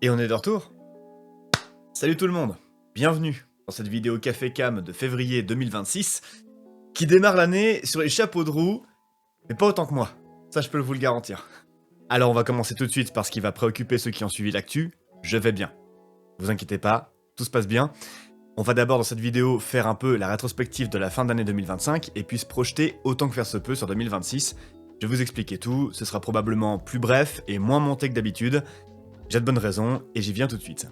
Et on est de retour. Salut tout le monde, bienvenue dans cette vidéo Café Cam de février 2026 qui démarre l'année sur les chapeaux de roue, mais pas autant que moi, ça je peux vous le garantir. Alors on va commencer tout de suite par ce qui va préoccuper ceux qui ont suivi l'actu, je vais bien. Vous inquiétez pas, tout se passe bien. On va d'abord dans cette vidéo faire un peu la rétrospective de la fin d'année 2025 et puis se projeter autant que faire se peut sur 2026. Je vais vous expliquer tout, ce sera probablement plus bref et moins monté que d'habitude. J'ai de bonnes raisons et j'y viens tout de suite.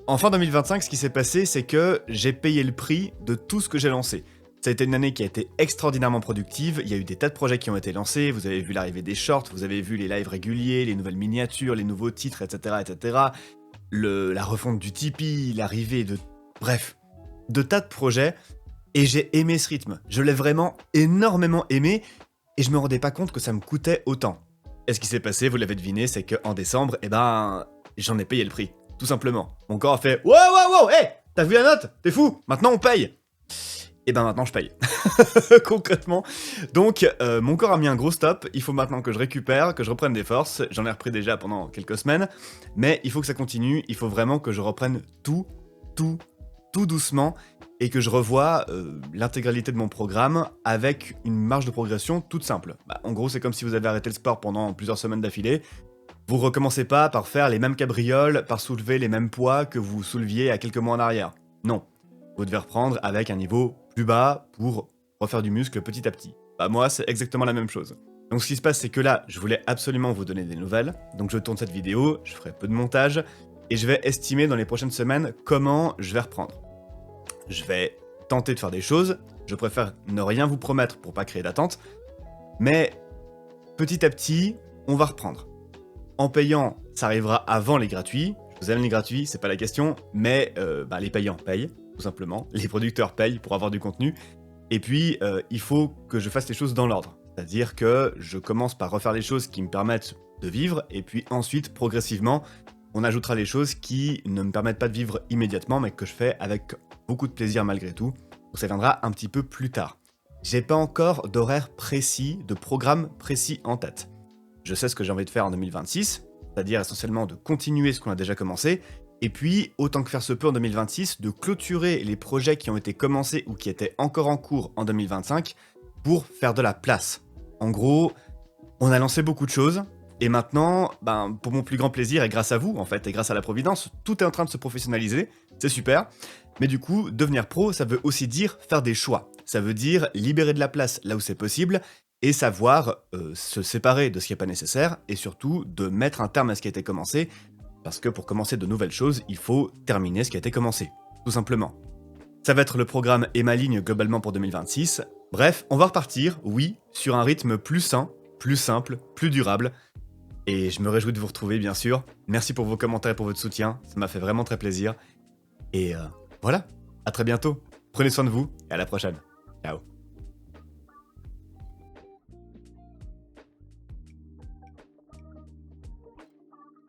En fin 2025, ce qui s'est passé, c'est que j'ai payé le prix de tout ce que j'ai lancé. Ça a été une année qui a été extraordinairement productive, il y a eu des tas de projets qui ont été lancés, vous avez vu l'arrivée des shorts, vous avez vu les lives réguliers, les nouvelles miniatures, les nouveaux titres, etc. etc. La refonte du Tipeee, l'arrivée de... Bref, de tas de projets, et j'ai aimé ce rythme. Je l'ai vraiment énormément aimé, et je me rendais pas compte que ça me coûtait autant. Et ce qui s'est passé, vous l'avez deviné, c'est qu'en décembre, j'en ai payé le prix. Tout simplement. Mon corps a fait « Wow, hey, t'as vu la note? T'es fou? Maintenant on paye !» Et maintenant je paye. Concrètement. Donc, mon corps a mis un gros stop. Il faut maintenant que je récupère, que je reprenne des forces. J'en ai repris déjà pendant quelques semaines. Mais il faut que ça continue. Il faut vraiment que je reprenne tout doucement. Et que je revoie l'intégralité de mon programme avec une marge de progression toute simple. En gros, c'est comme si vous avez arrêté le sport pendant plusieurs semaines d'affilée. Vous recommencez pas par faire les mêmes cabrioles, par soulever les mêmes poids que vous souleviez à quelques mois en arrière. Non. Vous devez reprendre avec un niveau plus bas pour refaire du muscle petit à petit. Moi, c'est exactement la même chose. Donc ce qui se passe, c'est que là, je voulais absolument vous donner des nouvelles. Donc je tourne cette vidéo, je ferai peu de montage, et je vais estimer dans les prochaines semaines comment je vais reprendre. Je vais tenter de faire des choses, je préfère ne rien vous promettre pour pas créer d'attente, mais petit à petit, on va reprendre. En payant, ça arrivera avant les gratuits. Je vous aime les gratuits, c'est pas la question, mais les payants payent, tout simplement. Les producteurs payent pour avoir du contenu. Et puis, il faut que je fasse les choses dans l'ordre. C'est-à-dire que je commence par refaire les choses qui me permettent de vivre, et puis ensuite, progressivement, on ajoutera les choses qui ne me permettent pas de vivre immédiatement, mais que je fais avec beaucoup de plaisir malgré tout. Donc ça viendra un petit peu plus tard. J'ai pas encore d'horaire précis, de programme précis en tête. Je sais ce que j'ai envie de faire en 2026, c'est-à-dire essentiellement de continuer ce qu'on a déjà commencé, et puis, autant que faire se peut en 2026, de clôturer les projets qui ont été commencés ou qui étaient encore en cours en 2025 pour faire de la place. En gros, on a lancé beaucoup de choses, et maintenant, pour mon plus grand plaisir, et grâce à vous, en fait, et grâce à la Providence, tout est en train de se professionnaliser, c'est super, mais du coup, devenir pro, ça veut aussi dire faire des choix. Ça veut dire libérer de la place là où c'est possible, et savoir se séparer de ce qui n'est pas nécessaire, et surtout de mettre un terme à ce qui a été commencé, parce que pour commencer de nouvelles choses, il faut terminer ce qui a été commencé, tout simplement. Ça va être le programme et ma ligne globalement pour 2026. Bref, on va repartir, oui, sur un rythme plus sain, plus simple, plus durable, et je me réjouis de vous retrouver bien sûr. Merci pour vos commentaires et pour votre soutien, ça m'a fait vraiment très plaisir. Et voilà, à très bientôt, prenez soin de vous, et à la prochaine. Ciao.